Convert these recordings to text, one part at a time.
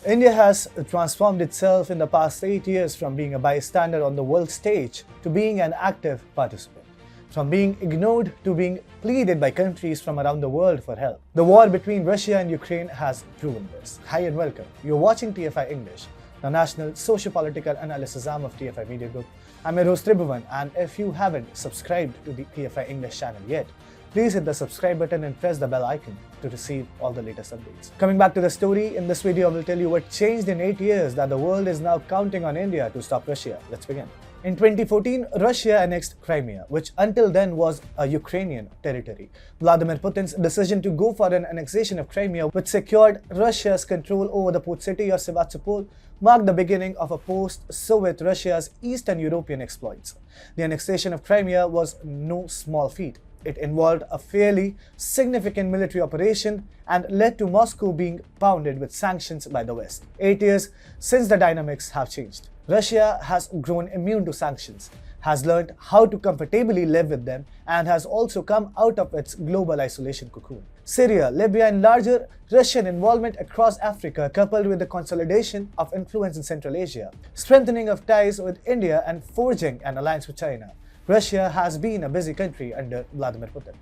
India has transformed itself in the past 8 years from being a bystander on the world stage to being an active participant. From being ignored to being pleaded by countries from around the world for help. The war between Russia and Ukraine has proven this. Hi and welcome. You're watching TFI English, the national socio-political analysis arm of TFI Media Group. I'm your host Tribhuvan, and if you haven't subscribed to the TFI English channel yet, please hit the subscribe button and press the bell icon to receive all the latest updates. Coming back to the story, in this video I will tell you what changed in 8 years that the world is now counting on India to stop Russia. Let's begin. In 2014, Russia annexed Crimea, which until then was a Ukrainian territory. Vladimir Putin's decision to go for an annexation of Crimea, which secured Russia's control over the port city of Sevastopol, marked the beginning of a post-Soviet Russia's Eastern European exploits. The annexation of Crimea was no small feat. It involved a fairly significant military operation and led to Moscow being pounded with sanctions by the West. 8 years since, the dynamics have changed. Russia has grown immune to sanctions, has learned how to comfortably live with them, and has also come out of its global isolation cocoon. Syria, Libya, and larger Russian involvement across Africa, coupled with the consolidation of influence in Central Asia, strengthening of ties with India, and forging an alliance with China, Russia has been a busy country under Vladimir Putin.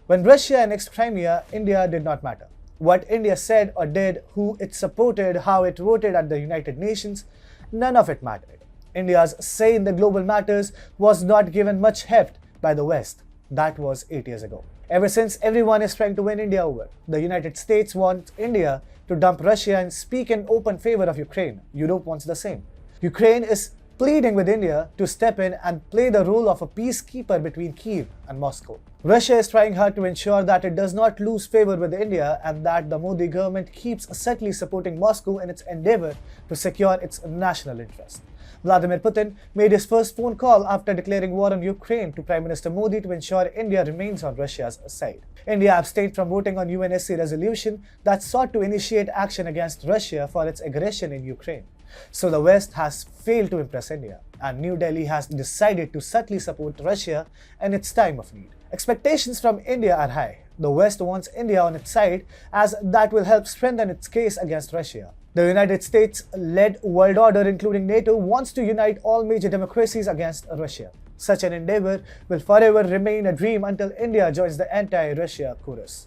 When Russia annexed Crimea, India did not matter. What India said or did, who it supported, how it voted at the United Nations, none of it mattered. India's say in the global matters was not given much heft by the West. That was 8 years ago. Ever since, everyone is trying to win India over. The United States wants India to dump Russia and speak in open favor of Ukraine. Europe wants the same. Ukraine is pleading with India to step in and play the role of a peacekeeper between Kyiv and Moscow. Russia is trying hard to ensure that it does not lose favor with India and that the Modi government keeps subtly supporting Moscow in its endeavor to secure its national interest. Vladimir Putin made his first phone call after declaring war on Ukraine to Prime Minister Modi to ensure India remains on Russia's side. India abstained from voting on UNSC resolution that sought to initiate action against Russia for its aggression in Ukraine. So the West has failed to impress India, and New Delhi has decided to subtly support Russia in its time of need. Expectations from India are high. The West wants India on its side, as that will help strengthen its case against Russia. The United States-led world order, including NATO, wants to unite all major democracies against Russia. Such an endeavor will forever remain a dream until India joins the anti-Russia chorus.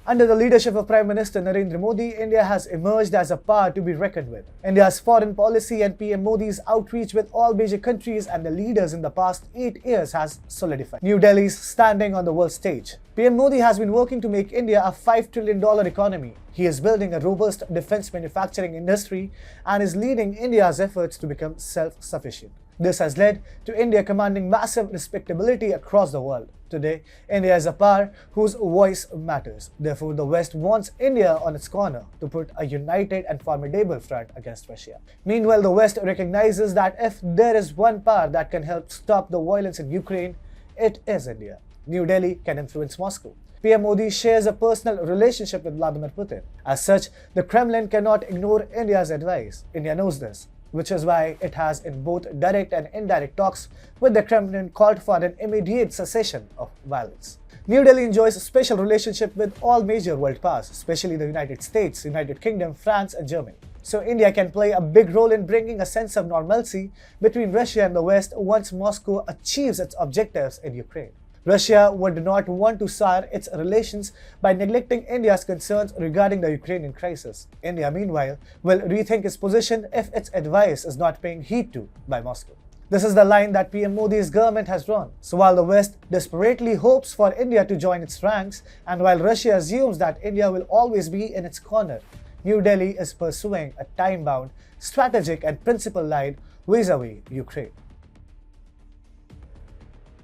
Under the leadership of Prime Minister Narendra Modi, India has emerged as a power to be reckoned with. India's foreign policy and PM Modi's outreach with all major countries and the leaders in the past 8 years has solidified New Delhi's standing on the world stage. PM Modi has been working to make India a $5 trillion economy. He is building a robust defense manufacturing industry and is leading India's efforts to become self-sufficient. This has led to India commanding massive respectability across the world. Today, India is a power whose voice matters. Therefore, the West wants India on its corner to put a united and formidable front against Russia. Meanwhile, the West recognizes that if there is one power that can help stop the violence in Ukraine, it is India. New Delhi can influence Moscow. PM Modi shares a personal relationship with Vladimir Putin. As such, the Kremlin cannot ignore India's advice. India knows this, which is why it has, in both direct and indirect talks with the Kremlin, called for an immediate cessation of violence. New Delhi enjoys a special relationship with all major world powers, especially the United States, United Kingdom, France, and Germany. So India can play a big role in bringing a sense of normalcy between Russia and the West once Moscow achieves its objectives in Ukraine. Russia would not want to sour its relations by neglecting India's concerns regarding the Ukrainian crisis. India, meanwhile, will rethink its position if its advice is not paying heed to by Moscow. This is the line that PM Modi's government has drawn. So while the West desperately hopes for India to join its ranks, and while Russia assumes that India will always be in its corner, New Delhi is pursuing a time-bound, strategic and principled line vis-à-vis Ukraine.